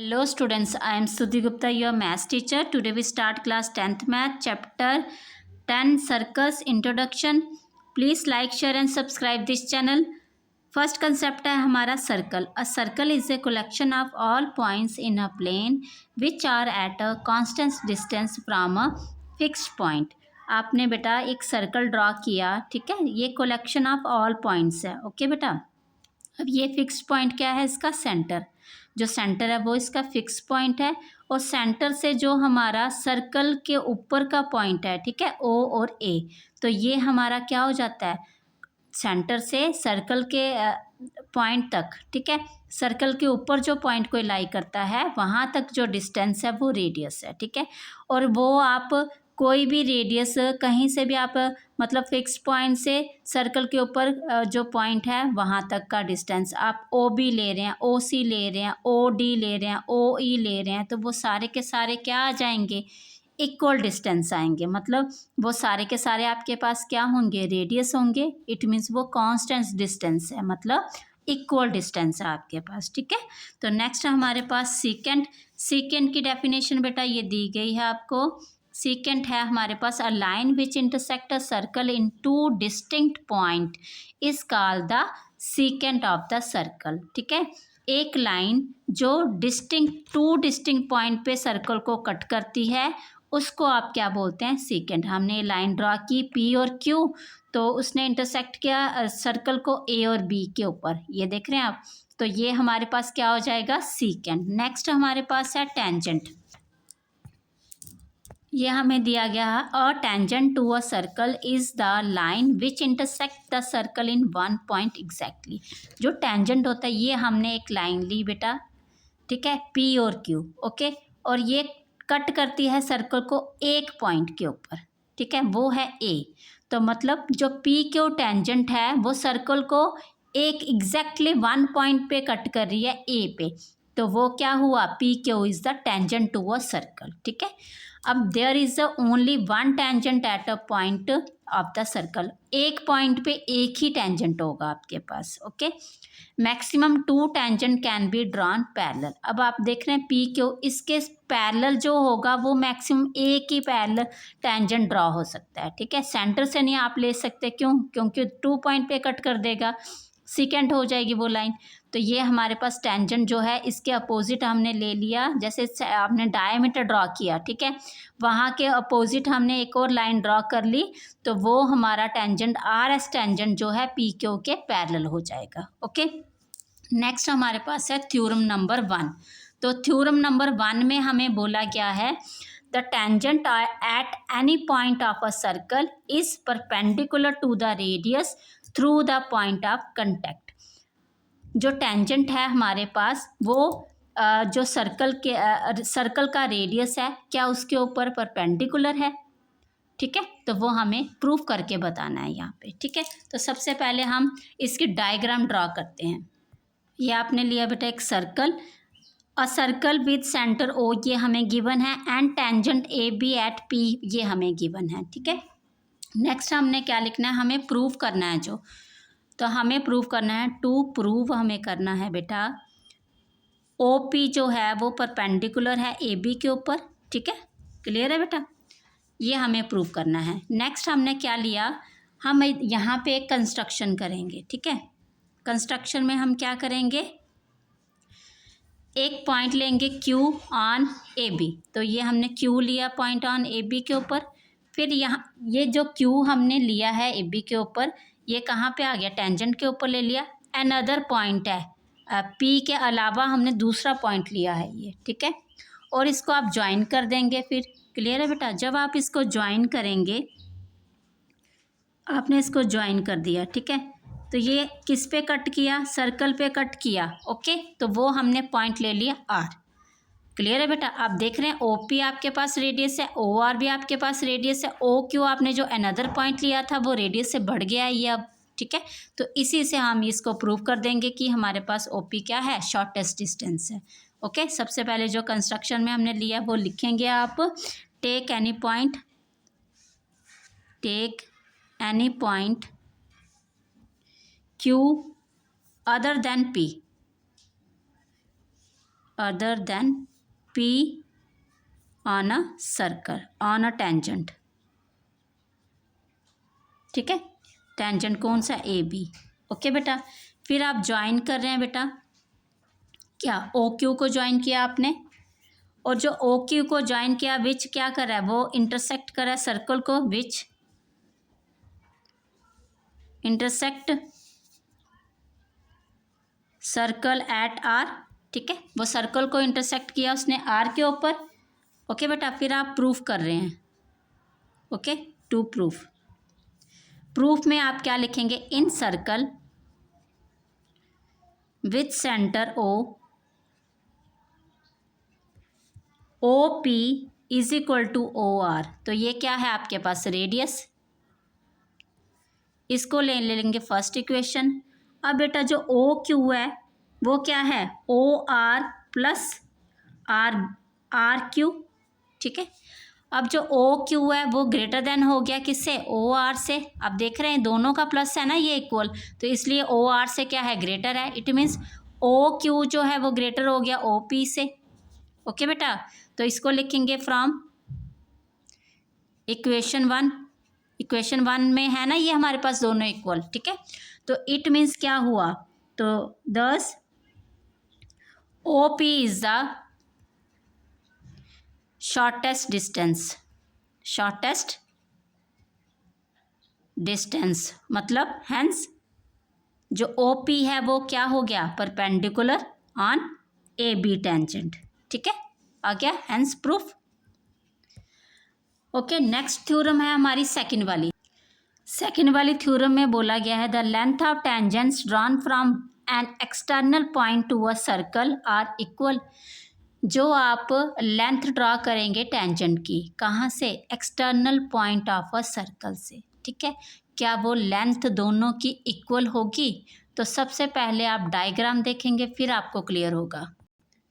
Hello students, I am Sudhi Gupta, your maths teacher. Today we start class 10th math chapter 10 circles introduction. Please like, share and subscribe this channel. First concept है हमारा circle. A circle is a collection of all points in a plane which are at a constant distance from a fixed point. आपने बेटा एक circle draw किया, ठीक है. ये collection of all points है. ओके बेटा. अब ये फिक्स्ड पॉइंट क्या है, इसका सेंटर. जो सेंटर है वो इसका फिक्स पॉइंट है और सेंटर से जो हमारा सर्कल के ऊपर का पॉइंट है, ठीक है, ओ और ए, तो ये हमारा क्या हो जाता है, सेंटर से सर्कल के पॉइंट तक, ठीक है. सर्कल के ऊपर जो पॉइंट कोई लाई करता है वहाँ तक जो डिस्टेंस है वो रेडियस है, ठीक है. और वो आप कोई भी रेडियस कहीं से भी आप मतलब फिक्स पॉइंट से सर्कल के ऊपर जो पॉइंट है वहाँ तक का डिस्टेंस आप ओ बी ले रहे हैं, ओ सी ले रहे हैं, ओ डी ले रहे हैं, ओ ई ले रहे हैं, तो वो सारे के सारे क्या आ जाएंगे, इक्वल डिस्टेंस आएंगे. मतलब वो सारे के सारे आपके पास क्या होंगे, रेडियस होंगे. इट मीन्स वो कांस्टेंट डिस्टेंस है, मतलब इक्वल डिस्टेंस है आपके पास, ठीक है. तो नेक्स्ट हमारे पास सीकेंट. सीकेंट की डेफिनेशन बेटा ये दी गई है आपको. सीकेंट है हमारे पास a line which intersect a circle in two distinct point is called the secant of the circle, ठीक है. एक लाइन जो टू डिस्टिंक्ट पॉइंट पे सर्कल को कट करती है उसको आप क्या बोलते हैं, सीकेंट. हमने लाइन ड्रॉ की पी और क्यू, तो उसने इंटरसेक्ट किया सर्कल को ए और बी के ऊपर, ये देख रहे हैं आप. तो ये हमारे पास क्या हो जाएगा, सीकेंट. नेक्स्ट हमारे पास है टेंजेंट. ये हमें दिया गया है a tangent to a circle is the line which intersect the circle in one point exactly. जो टेंजेंट होता है ये हमने एक लाइन ली बेटा, ठीक है, पी और क्यू, ओके. और ये कट करती है सर्कल को एक पॉइंट के ऊपर, ठीक है, वो है ए. तो मतलब जो पी क्यू टेंजेंट है वो सर्कल को एक एग्जैक्टली वन पॉइंट पे कट कर रही है ए पे, तो वो क्या हुआ, P Q is the tangent to a circle, ठीक है. अब there is the only one tangent at a point of the circle. एक पॉइंट पे एक ही टेंजेंट होगा आपके पास, okay. Maximum two tangent can be drawn parallel. अब आप देख रहे हैं पी क्यू, इसके पैरेलल जो होगा वो मैक्सिमम एक ही पैरेलल टेंजेंट ड्रॉ हो सकता है, ठीक है. सेंटर से नहीं आप ले सकते, क्यों, क्योंकि टू पॉइंट पे कट कर देगा, सीकेंट हो जाएगी वो लाइन. तो ये हमारे पास टेंजेंट जो है इसके अपोजिट हमने ले लिया. जैसे आपने डायमीटर ड्रॉ किया, ठीक है, वहाँ के अपोजिट हमने एक और लाइन ड्रॉ कर ली, तो वो हमारा टेंजेंट आर एस टेंजेंट जो है पी क्यू के पैरेलल हो जाएगा, ओके. नेक्स्ट हमारे पास है थ्योरम नंबर 1. तो थ्योरम नंबर 1 में हमें बोला गया है the tangent at any point of a circle is perpendicular to the radius through the point of contact. जो टेंजेंट है हमारे पास वो जो सर्कल का रेडियस है क्या उसके ऊपर परपेंडिकुलर है, ठीक है. तो वो हमें प्रूफ करके बताना है यहाँ पे, ठीक है. तो सबसे पहले हम इसकी डायग्राम ड्रॉ करते हैं. ये आपने लिया बेटा एक circle, a circle with centre O ये हमें गिवन है, and tangent A B at P ये हमें गिवन है, ठीक है. नेक्स्ट हमने क्या लिखना है, हमें प्रूव करना है जो, तो हमें प्रूव करना है, टू प्रूव हमें करना है बेटा ओ पी जो है वो परपेंडिकुलर है ए बी के ऊपर, ठीक है. क्लियर है बेटा, ये हमें प्रूव करना है. नेक्स्ट हमने क्या लिया, हम यहाँ पे एक कंस्ट्रक्शन करेंगे, ठीक है. कंस्ट्रक्शन में हम क्या करेंगे, एक पॉइंट लेंगे Q ऑन ए बी. तो ये हमने Q लिया पॉइंट ऑन ए बी के ऊपर. फिर यहाँ ये जो Q हमने लिया है ए बी के ऊपर, ये कहाँ पे आ गया, टेंजेंट के ऊपर ले लिया. अनदर पॉइंट है P के अलावा हमने दूसरा पॉइंट लिया है ये, ठीक है. और इसको आप ज्वाइन कर देंगे फिर. क्लियर है बेटा, जब आप इसको ज्वाइन करेंगे, आपने इसको ज्वाइन कर दिया, ठीक है. तो ये किस पे कट किया, सर्कल पे कट किया, ओके. तो वो हमने पॉइंट ले लिया आर. क्लियर है बेटा, आप देख रहे हैं ओ पी आपके पास रेडियस है, ओ आर भी आपके पास रेडियस है, ओ क्यू आपने जो अनदर पॉइंट लिया था वो रेडियस से बढ़ गया है ये अब, ठीक है. तो इसी से हम इसको प्रूव कर देंगे कि हमारे पास ओ पी क्या है, शॉर्टेस्ट डिस्टेंस है, ओके. सबसे पहले जो कंस्ट्रक्शन में हमने लिया वो लिखेंगे आप, take any point, take any point Q other than P, other than P on a circle, on a tangent. ठीक है, टेंजेंट कौन सा, ए बी। ओके बेटा, फिर आप ज्वाइन कर रहे हैं बेटा, क्या ओ क्यू को ज्वाइन किया आपने, और जो ओ क्यू को ज्वाइन किया विच क्या कर रहा है, वो इंटरसेक्ट कर रहा है सर्कल को, which intersect circle at R. ठीक है, वो सर्कल को इंटरसेक्ट किया उसने आर के ऊपर। ओके बेटा, फिर आप प्रूफ कर रहे हैं। ओके, टू प्रूफ, प्रूफ में आप क्या लिखेंगे, in circle with centre O P is equal to O R. तो ये क्या है आपके पास, रेडियस। इसको ले लेंगे फर्स्ट इक्वेशन। अब बेटा जो ओ क्यू है वो क्या है, O R plus R Q. ठीक है, अब जो ओ क्यू है वो ग्रेटर देन हो गया किससे, ओ आर से। अब देख रहे हैं दोनों का प्लस है ना, ये इक्वल, तो इसलिए ओ आर से क्या है, ग्रेटर है। इट मीन्स ओ क्यू जो है वो ग्रेटर हो गया ओ पी से। ओके बेटा, तो इसको लिखेंगे from equation one. Equation one में है ना ये हमारे पास दोनों इक्वल। ठीक है, तो इट मीन्स क्या हुआ, तो thus O P is the shortest distance, shortest distance मतलब हैंस जो ओ पी है वो क्या हो गया, perpendicular on A B tangent. ठीक है, आ गया hence proof. Okay, next theorem है हमारी सेकंड वाली। सेकंड वाली थ्योरम में बोला गया है the length of tangents drawn from an external point to a circle are equal. जो आप लेंथ ड्रॉ करेंगे टेंजेंट की, कहाँ से, external point of a circle से। ठीक है, क्या वो लेंथ दोनों की इक्वल होगी, तो सबसे पहले आप डायग्राम देखेंगे फिर आपको क्लियर होगा।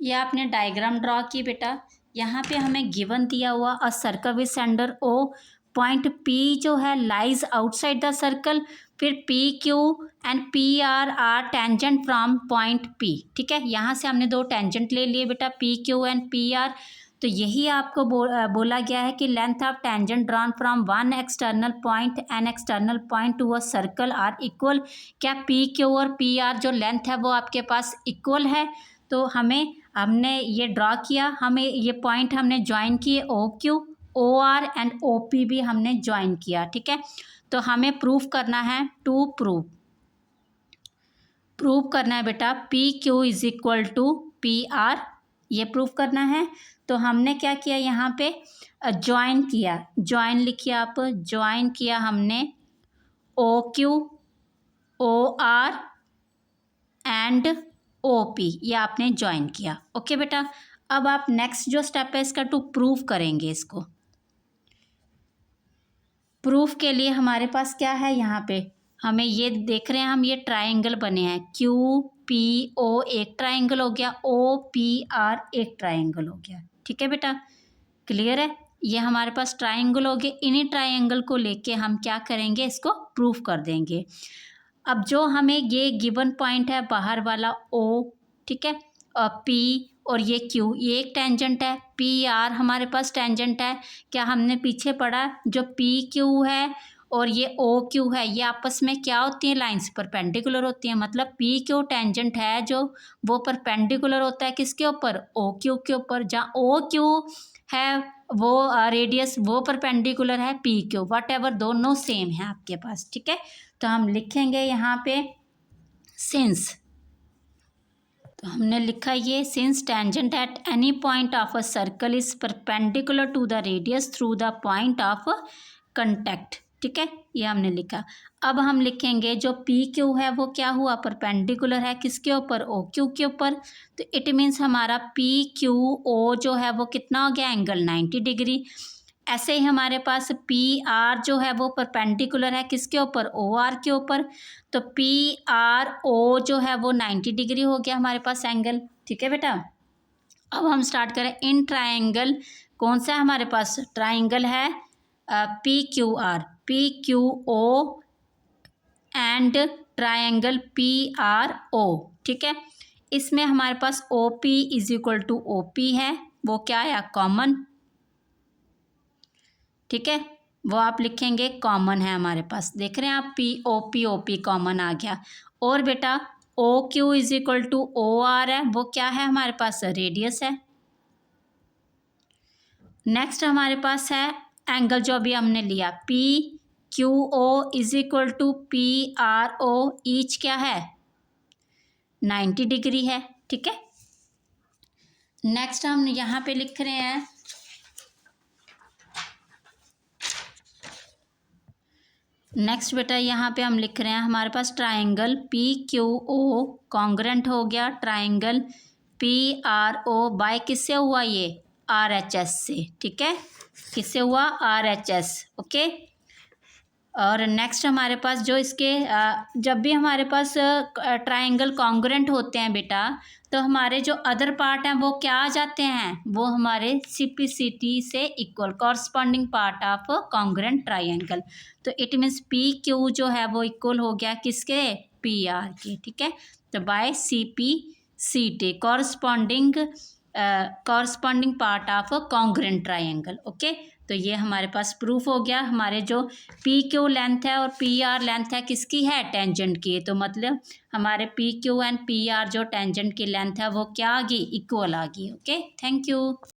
ये आपने डायग्राम ड्रॉ की बेटा, यहाँ पे हमें गिवन दिया हुआ a circle with centre O, point P जो है लाइज आउटसाइड द सर्कल, फिर P Q and P R tangent from point P. ठीक है, यहाँ से हमने दो टेंजेंट ले लिए बेटा, P Q and P R. तो यही आपको बोला गया है कि length of tangent drawn from one external point an external point to a circle are equal. क्या पी क्यू और पी आर जो लेंथ है वो आपके पास इक्वल है, तो हमने ये ड्रॉ किया, हमें ये पॉइंट हमने ज्वाइन किए O Q, O R and O P भी हमने ज्वाइन किया। ठीक है, तो हमें प्रूफ करना है, टू प्रूफ करना है बेटा, P Q is equal to P R, ये प्रूफ करना है। तो हमने क्या किया, यहाँ पे ज्वाइन किया, ज्वाइन लिखिए आप, ज्वाइन किया हमने O Q, O R and O P, ये आपने ज्वाइन किया। ओके बेटा, अब आप नेक्स्ट जो स्टेप है इसका टू प्रूफ करेंगे। इसको प्रूफ के लिए हमारे पास क्या है, यहाँ पे हमें ये देख रहे हैं हम, ये ट्राइंगल बने हैं, क्यू पी ओ एक ट्राइंगल हो गया, ओ पी आर एक ट्राइंगल हो गया। ठीक है बेटा, क्लियर है, ये हमारे पास ट्राइंगल हो गए। इन्हीं ट्राइंगल को लेके हम क्या करेंगे, इसको प्रूफ कर देंगे। अब जो हमें ये गिवन पॉइंट है बाहर वाला ओ, ठीक है, पी और ये क्यू, ये एक टेंजेंट है, पी आर हमारे पास टेंजेंट है। क्या हमने पीछे पढ़ा, जो पी क्यू है और ये ओ क्यू है, ये आपस में क्या होती हैं, लाइंस परपेंडिकुलर होती हैं। मतलब पी क्यू टेंजेंट है जो, वो परपेंडिकुलर होता है किसके ऊपर, ओ क्यू के ऊपर। जहाँ ओ क्यू है वो रेडियस वो परपेंडिकुलर है पी क्यू, वट एवर दोनों सेम है आपके पास। ठीक है, तो हम लिखेंगे यहाँ पे सिंस, तो हमने लिखा ये since tangent at any point of a circle is perpendicular to the radius through the point of contact. ठीक है, ये हमने लिखा। अब हम लिखेंगे जो पी क्यू है वो क्या हुआ, परपेंडिकुलर है किसके ऊपर, ओ क्यू के ऊपर। तो इट मीन्स हमारा पी क्यू ओ जो है वो कितना हो गया, एंगल 90 डिग्री। ऐसे ही हमारे पास पी आर जो है वो परपेंडिकुलर है किसके ऊपर, ओ आर के ऊपर। तो पी आर ओ जो है वो 90 डिग्री हो गया हमारे पास एंगल। ठीक है बेटा, अब हम स्टार्ट करें। इन ट्राइंगल कौन सा है हमारे पास, ट्राइंगल है P Q R, P Q O and triangle P R O. ठीक है, इसमें हमारे पास O P is equal to O P है, वो क्या आया कॉमन, ठीक है, वो आप लिखेंगे कॉमन है हमारे पास, देख रहे हैं आप पी ओ पी कॉमन आ गया। और बेटा O Q is equal to O R है, वो क्या है हमारे पास रेडियस है। नेक्स्ट हमारे पास है एंगल जो अभी हमने लिया P Q O is equal to P R O, each क्या है 90 डिग्री है, ठीक है। नेक्स्ट हम यहाँ पे लिख रहे हैं नेक्स्ट बेटा यहाँ पे हम लिख रहे हैं हमारे पास triangle P Q O congruent हो गया triangle P R O by किससे हुआ ये आर एच एस से, ठीक है, किससे हुआ आर एच एस, ओके। और नेक्स्ट हमारे पास जो इसके जब भी हमारे पास ट्राइंगल कॉन्ग्रेंट होते हैं बेटा, तो हमारे जो अदर पार्ट हैं वो क्या आ जाते हैं, वो हमारे सिप्लिसिटी से equal, corresponding part of congruent triangle. तो इट मीन्स पी क्यू जो है वो इक्वल हो गया किसके पी आर के, ठीक है। तो by C P C T corresponding part of congruent triangle, okay. तो ये हमारे पास प्रूफ हो गया, हमारे जो पी क्यू लेंथ है और पी आर लेंथ है किसकी है टेंजेंट की, तो मतलब हमारे P Q and P R जो टेंजेंट की लेंथ है वो क्या आ गई इक्वल आ गई, ओके। Thank you.